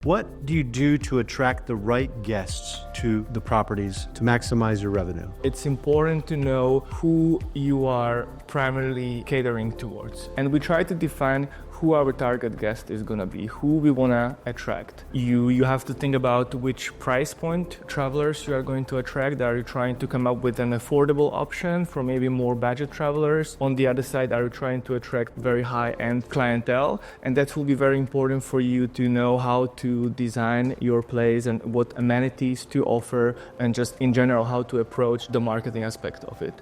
What do you do to attract the right guests to the properties to maximize your revenue? It's important to know who you are primarily catering towards. And we try to define who our target guest is going to be, who we want to attract. You have to think about which price point travelers you are going to attract. Are you trying to come up with an affordable option for maybe more budget travelers? On the other side, are you trying to attract very high-end clientele? And that will be very important for you to know how to design your place and what amenities to offer, and just in general how to approach the marketing aspect of it.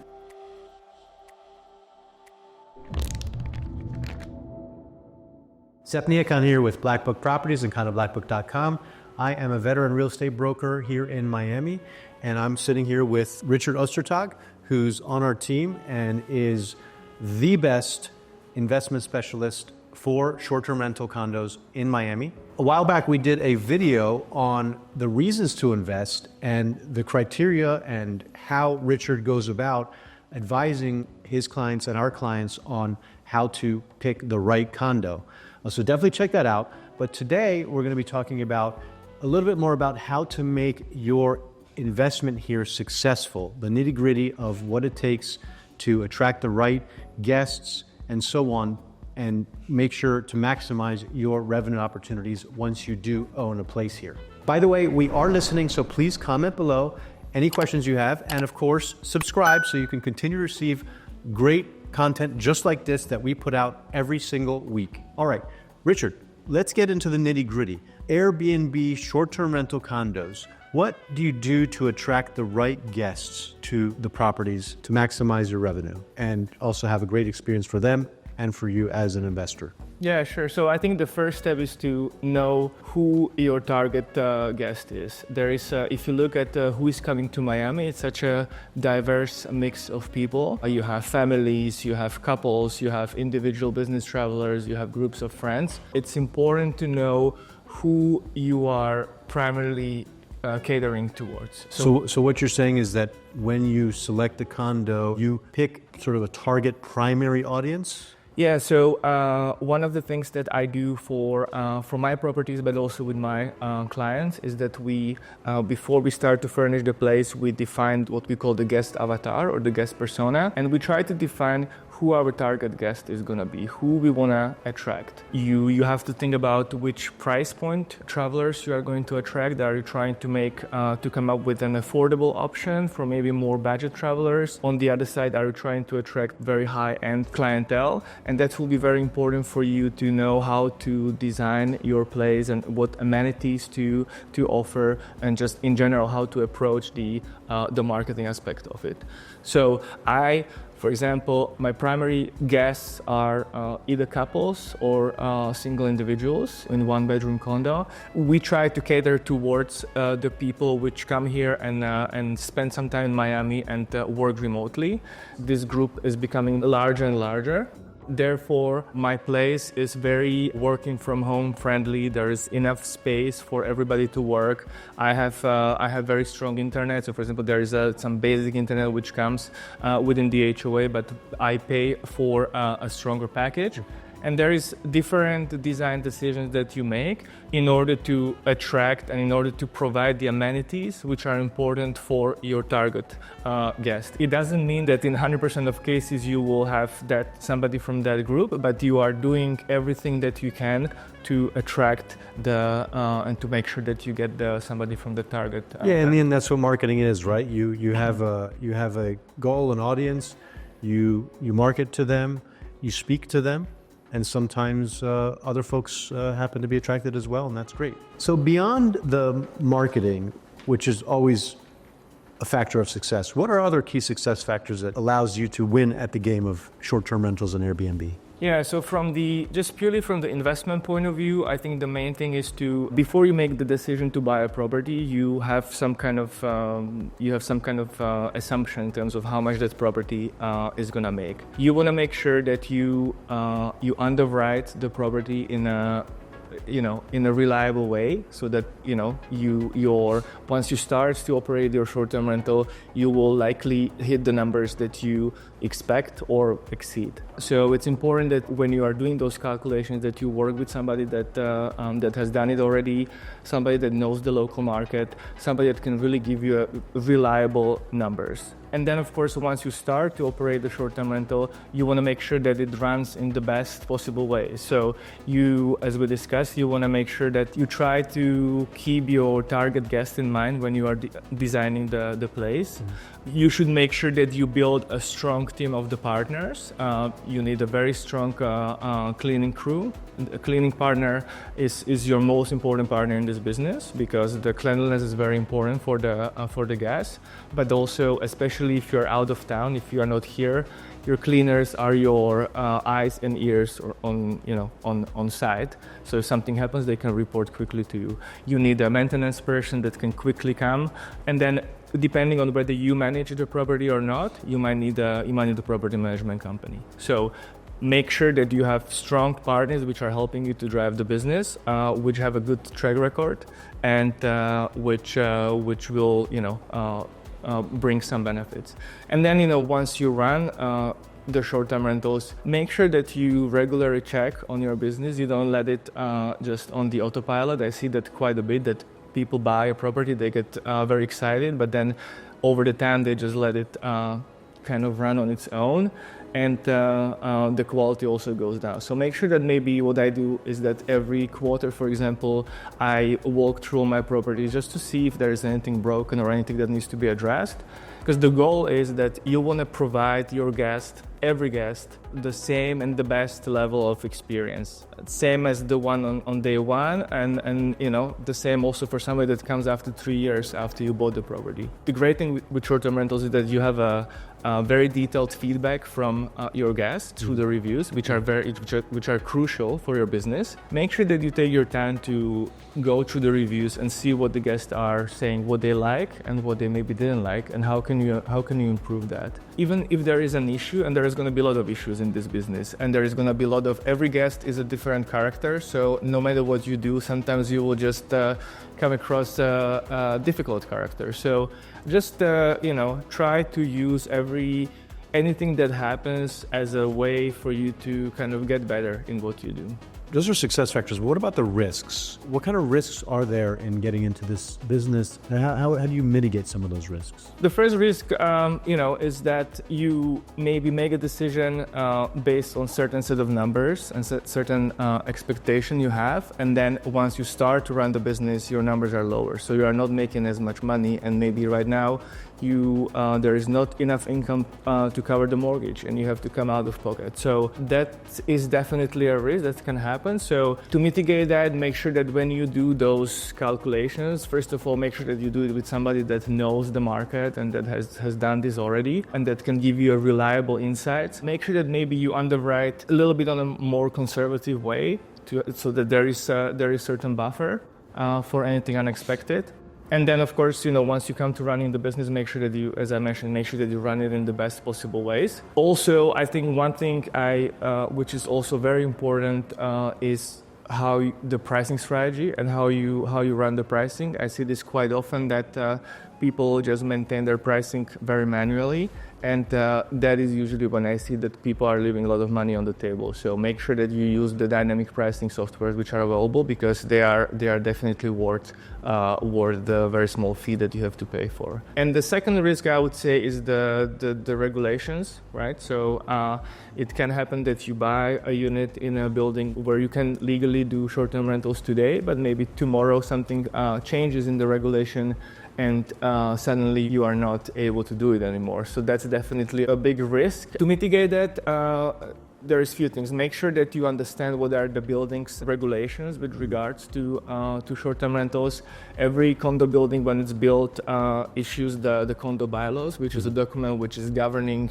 Sep Niakan here with Blackbook Properties and condoblackbook.com. I am a veteran real estate broker here in Miami, and I'm sitting here with Richard Ostertag, who's on our team and is the best investment specialist for short-term rental condos in Miami. A while back, we did a video on the reasons to invest and the criteria and how Richard goes about advising his clients and our clients on how to pick the right condo. So definitely check that out. But today we're going to be talking about a little bit more about how to make your investment here successful, the nitty-gritty of what it takes to attract the right guests and so on, and make sure to maximize your revenue opportunities once you do own a place here. By the way, we are listening, so please comment below any questions you have, and of course, subscribe so you can continue to receive great content just like this that we put out every single week. All right, Richard, let's get into the nitty-gritty. Airbnb short-term rental condos. What do you do to attract the right guests to the properties to maximize your revenue and also have a great experience for them and for you as an investor? Yeah, sure. So I think the first step is to know who your target guest is. There is, if you look at who is coming to Miami, it's such a diverse mix of people. You have families, you have couples, you have individual business travelers, you have groups of friends. It's important to know who you are primarily catering towards. So what you're saying is that when you select a condo, you pick sort of a target primary audience? Yeah, so one of the things that I do for my properties, but also with my clients, is that we, before we start to furnish the place, we define what we call the guest avatar or the guest persona, and we try to define who our target guest is going to be, who we want to attract. You have to think about which price point travelers you are going to attract. Are you trying to come up with an affordable option for maybe more budget travelers? On the other side, are you trying to attract very high-end clientele? And that will be very important for you to know how to design your place and what amenities to offer, and just in general how to approach the marketing aspect of it. So for example, my primary guests are either couples or single individuals in one-bedroom condo. We try to cater towards the people which come here and spend some time in Miami and work remotely. This group is becoming larger and larger. Therefore, my place is very working from home friendly. There is enough space for everybody to work. I have very strong internet. So, for example, there is some basic internet which comes within the HOA, but I pay for a stronger package. And there is different design decisions that you make in order to attract and in order to provide the amenities which are important for your target guest. It doesn't mean that in 100% of cases you will have somebody from that group, but you are doing everything that you can to attract and to make sure that you get somebody from the target. Yeah, in the end, that's what marketing is, right? You have a goal, an audience. You market to them. You speak to them. And sometimes other folks happen to be attracted as well, and that's great. So beyond the marketing, which is always a factor of success, what are other key success factors that allows you to win at the game of short-term rentals and Airbnb? Yeah, so just purely from the investment point of view, I think the main thing is before you make the decision to buy a property, you have some kind of assumption in terms of how much that property is gonna make. You want to make sure that you underwrite the property in a reliable way, so that once you start to operate your short-term rental, you will likely hit the numbers that you expect or exceed. So it's important that when you are doing those calculations that you work with somebody that has done it already, somebody that knows the local market, somebody that can really give you reliable numbers. And then, of course, once you start to operate the short-term rental, you want to make sure that it runs in the best possible way. So you, as we discussed, you want to make sure that you try to keep your target guest in mind when you are designing the place. You should make sure that you build a strong team of the partners. You need a very strong cleaning crew. A cleaning partner is your most important partner in this business because the cleanliness is very important for the guests. But also, especially if you're out of town, if you are not here, your cleaners are your eyes and ears on site. So if something happens, they can report quickly to you. You need a maintenance person that can quickly come, and then depending on whether you manage the property or not, you might need a property management company. So make sure that you have strong partners which are helping you to drive the business, which have a good track record, and which will bring some benefits. And then once you run the short-term rentals, make sure that you regularly check on your business. You don't let it just on the autopilot. I see that quite a bit, that people buy a property, they get very excited, but then over the time they just let it kind of run on its own, and the quality also goes down. So make sure that maybe what I do is that every quarter, for example, I walk through my properties just to see if there is anything broken or anything that needs to be addressed. Because the goal is that you want to provide your guest, every guest, the same and the best level of experience. Same as the one on day one, and the same also for somebody that comes after 3 years after you bought the property. The great thing with short-term rentals is that you have a very detailed feedback from your guests through the reviews, which are crucial for your business. Make sure that you take your time to go through the reviews and see what the guests are saying, what they like and what they maybe didn't like, and how can you improve that. Even if there is an issue, and there is going to be a lot of issues in this business, and there is going to be a lot of, every guest is a different character, so no matter what you do, sometimes you will just come across a difficult character. So just try to use anything that happens as a way for you to kind of get better in what you do. Those are success factors. But what about the risks? What kind of risks are there in getting into this business? How do you mitigate some of those risks? The first risk, is that you maybe make a decision based on certain set of numbers and certain expectation you have, and then once you start to run the business, your numbers are lower. So you are not making as much money, and maybe right now there is not enough income to cover the mortgage, and you have to come out of pocket. So that is definitely a risk that can happen. So to mitigate that, make sure that when you do those calculations, first of all, make sure that you do it with somebody that knows the market and that has done this already and that can give you a reliable insight. Make sure that maybe you underwrite a little bit on a more conservative way so that there is certain buffer for anything unexpected. And then, of course, once you come to running the business, make sure that you, as I mentioned, make sure that you run it in the best possible ways. Also, I think one thing which is also very important is how the pricing strategy and how you run the pricing. I see this quite often that people just maintain their pricing very manually, and that is usually when I see that people are leaving a lot of money on the table. So make sure that you use the dynamic pricing softwares which are available, because they are definitely worth the very small fee that you have to pay for. And the second risk, I would say, is the regulations, right? So it can happen that you buy a unit in a building where you can legally do short-term rentals today, but maybe tomorrow something changes in the regulation, and suddenly you are not able to do it anymore. So that's definitely a big risk. To mitigate that, there is few things. Make sure that you understand what are the building's regulations with regards to short-term rentals. Every condo building, when it's built, issues the condo bylaws, which is a document which is governing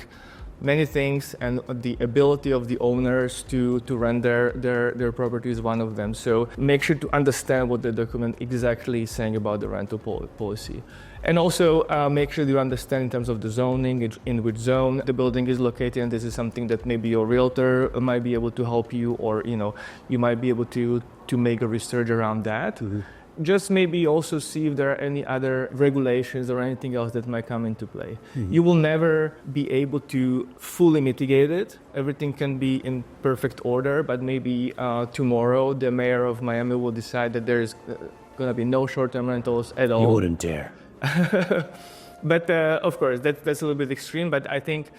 many things, and the ability of the owners to rent their property is one of them. So make sure to understand what the document exactly is saying about the rental policy. And also make sure you understand in terms of the zoning, in which zone the building is located, and this is something that maybe your realtor might be able to help you, or you might be able to make a research around that. Mm-hmm. just maybe also see if there are any other regulations or anything else that might come into play. You will never be able to fully mitigate it. Everything can be in perfect order, but maybe tomorrow the mayor of Miami will decide that there's going to be no short-term rentals at all. You wouldn't dare. But of course, that's a little bit extreme. But I think,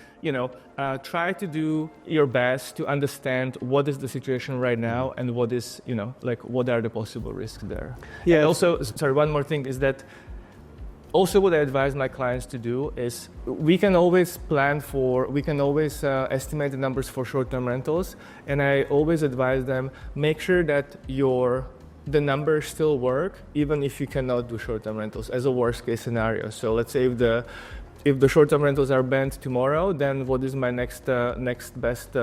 try to do your best to understand what is the situation right now and what is, what are the possible risks there. Yeah. And also, sorry, one more thing is that also what I advise my clients to do is we can always estimate the numbers for short-term rentals. And I always advise them, make sure that the numbers still work, even if you cannot do short-term rentals as a worst-case scenario. So let's say if the short-term rentals are banned tomorrow, then what is my next best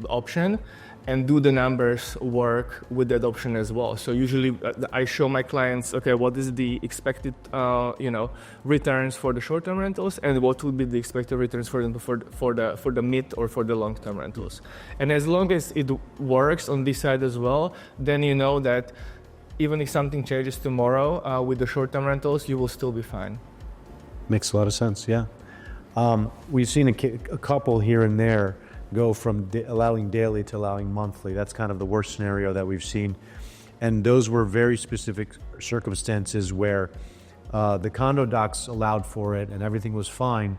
option? And do the numbers work with that option as well? So usually I show my clients, okay, what is the expected, returns for the short-term rentals, and what would be the expected returns for the mid or for the long-term rentals. And as long as it works on this side as well, then you know that even if something changes tomorrow with the short-term rentals, you will still be fine. Makes a lot of sense, yeah. We've seen a couple here and there go from allowing daily to allowing monthly. That's kind of the worst scenario that we've seen. And those were very specific circumstances where the condo docs allowed for it and everything was fine,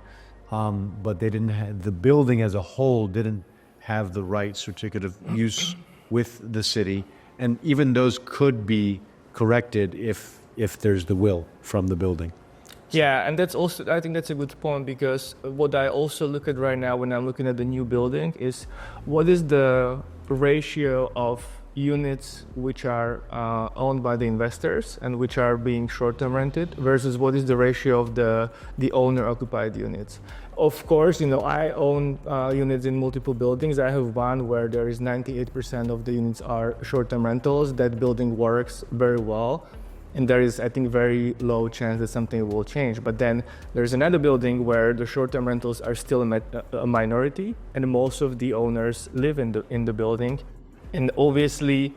but they didn't have, the building as a whole didn't have the right certificate of use with the city. And even those could be corrected if there's the will from the building. Yeah, and I think that's a good point, because what I also look at right now when I'm looking at the new building is what is the ratio of units which are owned by the investors and which are being short-term rented versus what is the ratio of the owner-occupied units. Of course, I own units in multiple buildings. I have one where there is 98% of the units are short-term rentals. That building works very well. And there is, I think, very low chance that something will change. But then there's another building where the short-term rentals are still a minority, and most of the owners live in the building. And obviously,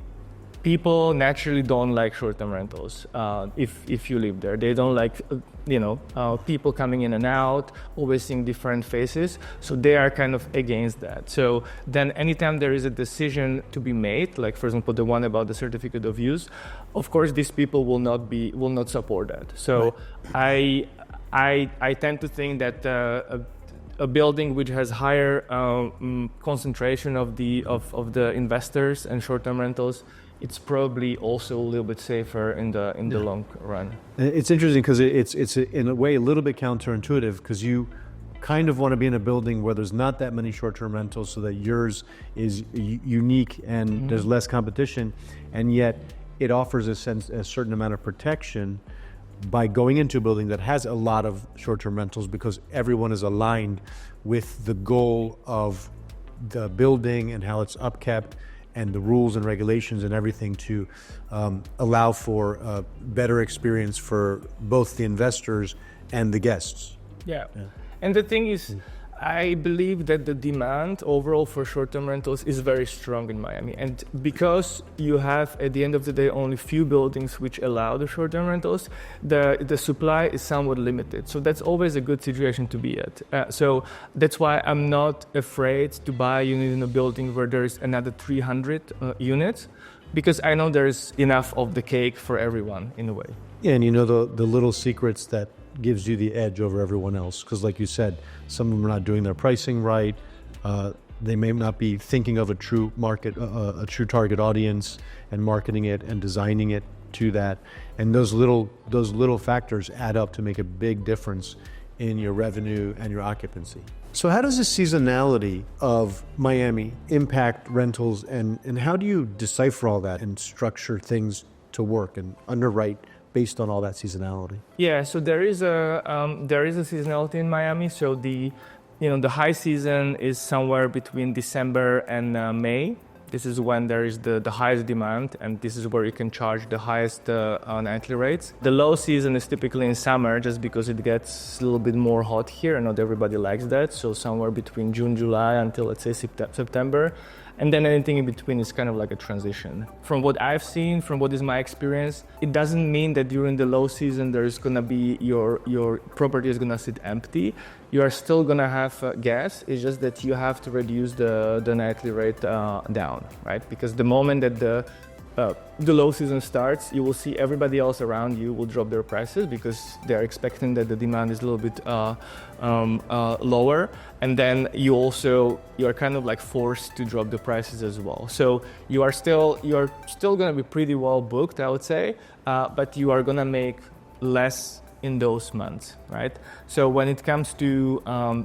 people naturally don't like short-term rentals if you live there. They don't like, people coming in and out, always seeing different faces. So they are kind of against that. So then anytime there is a decision to be made, like for example, the one about the certificate of use, of course, these people will not support that. So right. I tend to think that a building which has higher concentration of the investors and short-term rentals, it's probably also a little bit safer in the long run. It's interesting because it's in a way a little bit counterintuitive, because you kind of want to be in a building where there's not that many short-term rentals so that yours is unique and there's less competition, and yet it offers a certain amount of protection by going into a building that has a lot of short-term rentals, because everyone is aligned with the goal of the building and how it's upkept and the rules and regulations and everything to allow for a better experience for both the investors and the guests. Yeah. And the thing is, I believe that the demand overall for short-term rentals is very strong in Miami. And because you have, at the end of the day, only few buildings which allow the short-term rentals, the supply is somewhat limited. So that's always a good situation to be at. So that's why I'm not afraid to buy a unit in a building where there is another 300 units, because I know there's enough of the cake for everyone in a way. Yeah, and the little secrets that gives you the edge over everyone else, because like you said, some of them are not doing their pricing right. They may not be thinking of a true market, a true target audience, and marketing it and designing it to that. And those little factors add up to make a big difference in your revenue and your occupancy. So how does the seasonality of Miami impact rentals, and how do you decipher all that and structure things to work and underwrite based on all that seasonality? Yeah, so there is a seasonality in Miami. So the high season is somewhere between December and May. This is when there is the highest demand, and this is where you can charge the highest nightly rates. The low season is typically in summer, just because it gets a little bit more hot here, and not everybody likes that. So somewhere between June, July until, let's say, September. And then anything in between is kind of like a transition. From what I've seen, from what is my experience, it doesn't mean that during the low season there's gonna be your property is gonna sit empty. You are still gonna have guests. It's just that you have to reduce the nightly rate down, right? Because the moment that the low season starts, you will see everybody else around you will drop their prices because they're expecting that the demand is a little bit lower, and then you're kind of like forced to drop the prices as well. So you're still going to be pretty well booked, I would say, but you are going to make less in those months, right? So when it comes to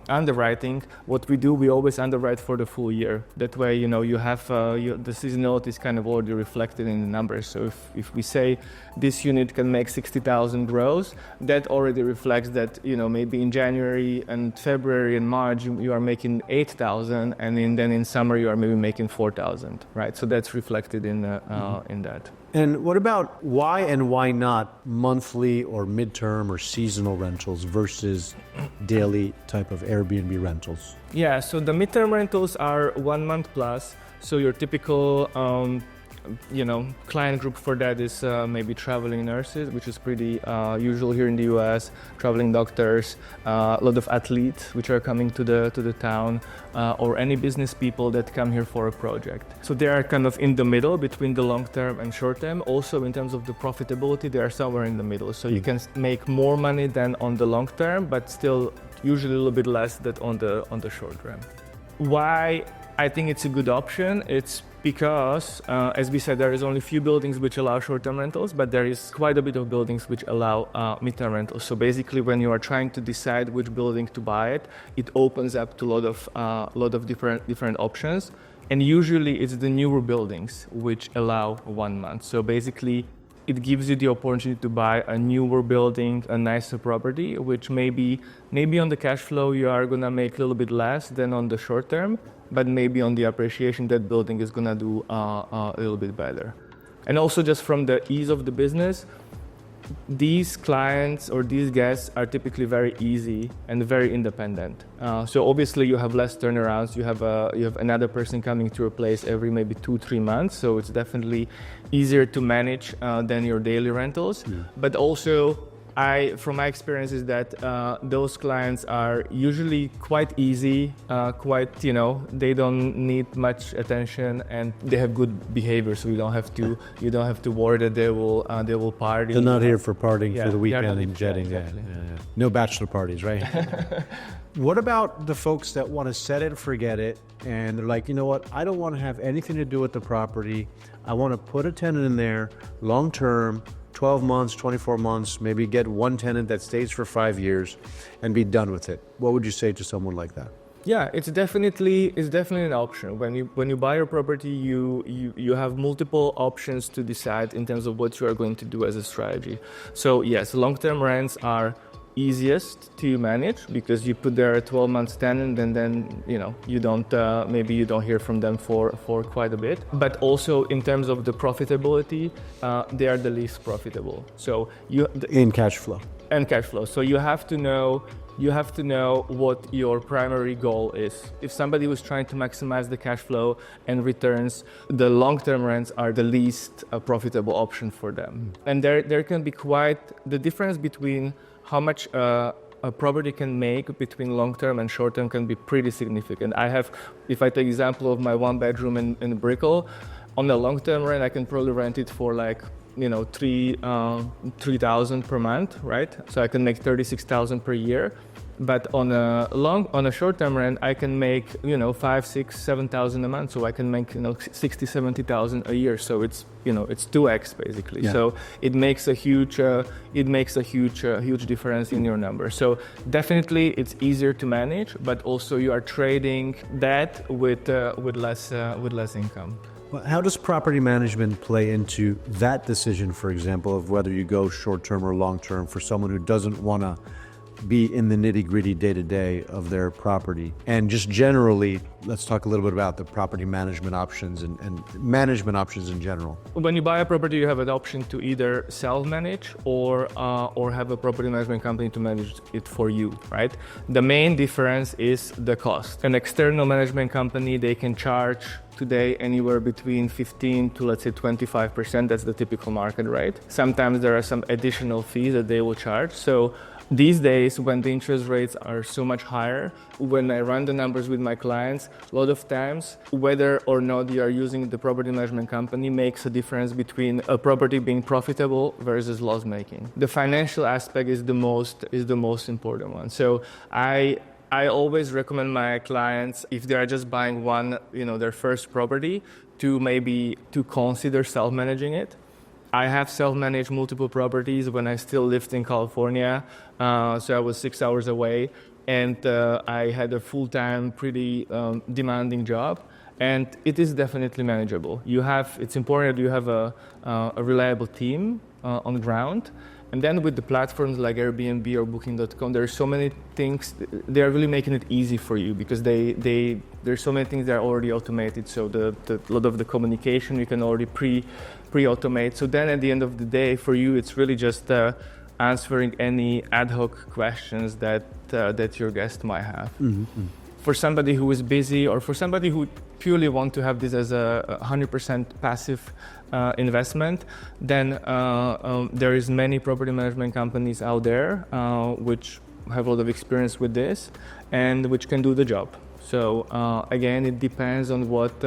underwriting, what we do, we always underwrite for the full year. That way, you have the seasonality is kind of already reflected in the numbers. So if we say this unit can make 60,000 gross, that already reflects that, maybe in January and February and March, you are making 8,000, and then in summer, you are maybe making 4,000, right? So that's reflected in that. And what about why and why not monthly or midterm or seasonal rentals versus daily type of Airbnb rentals? Yeah, so the midterm rentals are 1 month plus. So your typical client group for that is maybe traveling nurses, which is pretty usual here in the US, traveling doctors, a lot of athletes which are coming to the town, or any business people that come here for a project. So they are kind of in the middle between the long term and short term. Also in terms of the profitability, they are somewhere in the middle. So you can make more money than on the long term, but still usually a little bit less than on the short term. Why I think it's a good option? It's because, as we said, there is only a few buildings which allow short-term rentals, but there is quite a bit of buildings which allow mid-term rentals. So basically, when you are trying to decide which building to buy it opens up to a lot of different options. And usually, it's the newer buildings which allow 1 month. So basically, it gives you the opportunity to buy a newer building, a nicer property, which maybe on the cash flow you are gonna make a little bit less than on the short term, but maybe on the appreciation that building is gonna do a little bit better. And also just from the ease of the business, these clients or these guests are typically very easy and very independent. So obviously you have less turnarounds. You have another person coming to replace every maybe 2-3 months. So it's definitely easier to manage than your daily rentals. Yeah. But also, from my experience, is that those clients are usually quite easy, they don't need much attention, and they have good behavior. So you don't have to worry that they will party. They're not here for partying for the weekend and jetting. Exactly. Yeah. No bachelor parties, right? What about the folks that want to set it and forget it, and they're like, you know what, I don't want to have anything to do with the property. I want to put a tenant in there long term, 12 months, 24 months, maybe get one tenant that stays for 5 years and be done with it. What would you say to someone like that? Yeah, it's definitely an option. When you buy a property, you have multiple options to decide in terms of what you are going to do as a strategy. So yes, long-term rents are easiest to manage because you put there a 12 month tenant, and then you don't maybe you don't hear from them for quite a bit. But also in terms of the profitability, they are the least profitable. So in cash flow. And cash flow. So you have to know what your primary goal is. If somebody was trying to maximize the cash flow and returns, the long-term rents are the least profitable option for them. And there can be quite the difference between how much a property can make between long-term and short-term can be pretty significant. If I take example of my 1-bedroom in Brickell, on the long-term rent, I can probably rent it for like, 3,000 per month, right? So I can make 36,000 per year. But on a short-term rent, I can make 5, 6, 7,000 a month. So I can make 60, 70,000 a year. So it's 2x basically. Yeah. So it makes a huge difference in your number. So definitely it's easier to manage, but also you are trading that with less income. Well, how does property management play into that decision, for example, of whether you go short-term or long-term for someone who doesn't want to be in the nitty-gritty day-to-day of their property. And just generally, let's talk a little bit about the property management options and management options in general. When you buy a property, you have an option to either self-manage or have a property management company to manage it for you, right? The main difference is the cost. An external management company, they can charge today anywhere between 15 to let's say 25%. That's the typical market rate. Sometimes there are some additional fees that they will charge. So these days, when the interest rates are so much higher, when I run the numbers with my clients, a lot of times, whether or not you are using the property management company makes a difference between a property being profitable versus loss making. The financial aspect is the most important one. So I always recommend my clients, if they are just buying their first property, to consider self-managing it. I have self-managed multiple properties when I still lived in California, so I was 6 hours away, and I had a full-time, pretty demanding job, and it is definitely manageable. It's important that you have a reliable team on the ground. And then with the platforms like Airbnb or Booking.com, there are so many things. They are really making it easy for you because there's so many things that are already automated. So a lot of the communication you can already pre-automate. So then at the end of the day, for you, it's really just answering any ad hoc questions that your guest might have. Mm-hmm. For somebody who is busy or for somebody who purely want to have this as a 100% passive investment, then there is many property management companies out there which have a lot of experience with this and which can do the job. So again, it depends on what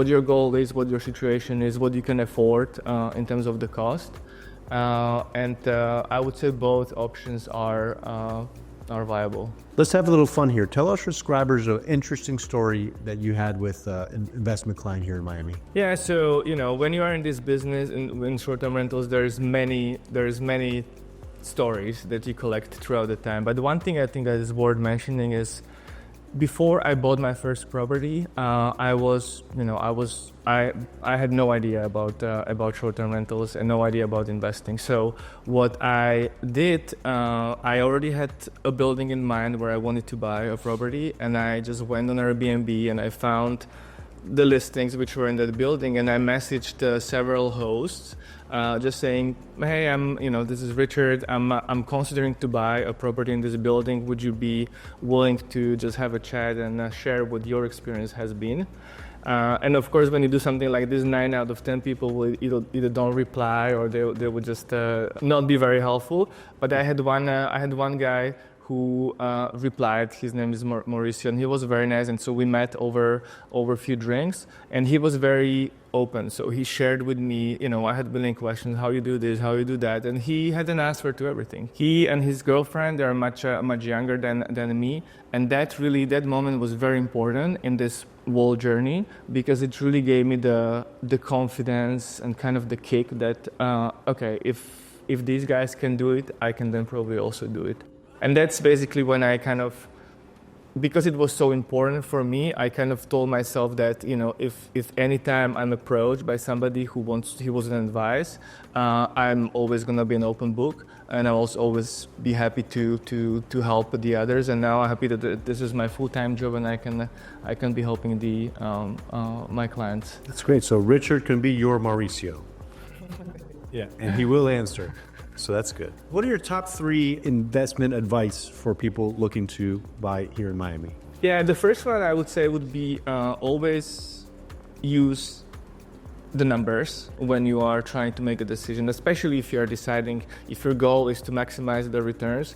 your goal is, what your situation is, what you can afford in terms of the cost. And I would say both options are viable. Let's have a little fun here. Tell our subscribers an interesting story that you had with an investment client here in Miami. Yeah, so when you are in this business in short-term rentals, there's many stories that you collect throughout the time. But the one thing I think that is worth mentioning is, before I bought my first property, I had no idea about short-term rentals and no idea about investing. So what I did, I already had a building in mind where I wanted to buy a property, and I just went on Airbnb and I found the listings which were in that building, and I messaged several hosts just saying, hey, this is Richard. I'm considering to buy a property in this building. Would you be willing to just have a chat and share what your experience has been? And of course, when you do something like this, 9 out of 10 people will either don't reply or they would just not be very helpful. But I had one guy who replied. His name is Mauricio, and he was very nice. And so we met over a few drinks, and he was very open. So he shared with me, I had a million questions, how you do this, how you do that, and he had an answer to everything. He and his girlfriend, they are much younger than me, and that moment was very important in this whole journey, because it really gave me the confidence and kind of the kick that okay, if these guys can do it, I can then probably also do it. And that's basically when I because it was so important for me, I kind of told myself that, if any time I'm approached by somebody who wants an advice, I'm always going to be an open book, and I'll also always be happy to help the others. And now I'm happy that this is my full-time job, and I can be helping my clients. That's great. So Richard can be your Mauricio. Yeah, and he will answer. So that's good. What are your top 3 investment advice for people looking to buy here in Miami? Yeah, the first one I would say would be always use the numbers when you are trying to make a decision, especially if you are deciding, if your goal is to maximize the returns.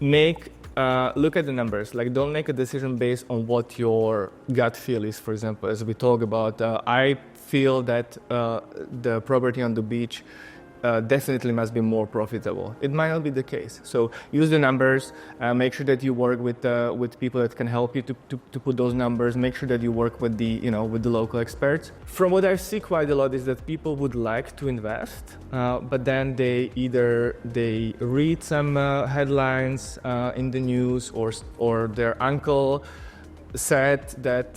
Look at the numbers. Like, don't make a decision based on what your gut feel is. For example, as we talk about, I feel that the property on the beach definitely must be more profitable. It might not be the case. So use the numbers. Make sure that you work with people that can help you to put those numbers. Make sure that you work with the local experts. From what I see quite a lot is that people would like to invest, but then they read some headlines in the news, or their uncle sad that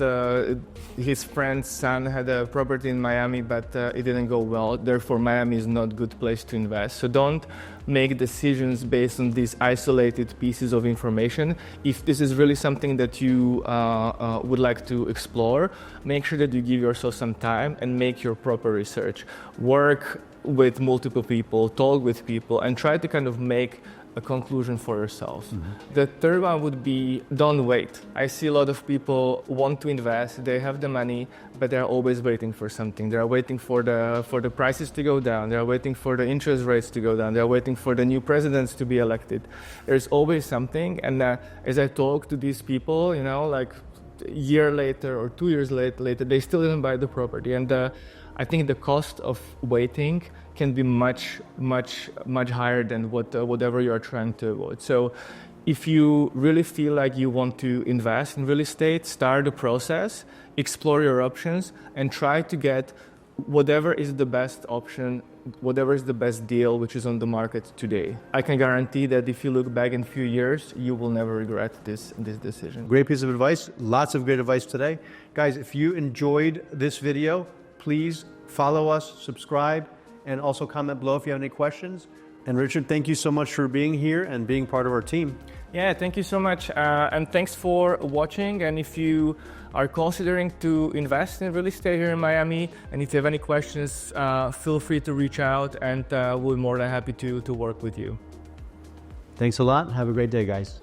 his friend's son had a property in Miami, but it didn't go well. Therefore, Miami is not a good place to invest. So don't make decisions based on these isolated pieces of information. If this is really something that you would like to explore, make sure that you give yourself some time and make your proper research. Work with multiple people, talk with people, and try to kind of make a conclusion for yourself. The third one would be don't wait. I see a lot of people want to invest, they have the money, but they're always waiting for something. They're waiting for the prices to go down, they're waiting for the interest rates to go down, they're waiting for the new presidents to be elected. There's always something, and as I talk to these people, you know, like a year later or 2 years later, they still didn't buy the property. And I think the cost of waiting can be much higher than whatever you are trying to avoid. So if you really feel like you want to invest in real estate, start the process, explore your options, and try to get whatever is the best option, whatever is the best deal which is on the market today. I can guarantee that if you look back in a few years, you will never regret this decision. Great piece of advice. Lots of great advice today. Guys, if you enjoyed this video, please follow us, subscribe, and also comment below if you have any questions. And Richard, thank you so much for being here and being part of our team. Yeah, thank you so much. And thanks for watching. And if you are considering to invest in real estate here in Miami, and if you have any questions, feel free to reach out, and we'll be more than happy to work with you. Thanks a lot. Have a great day, guys.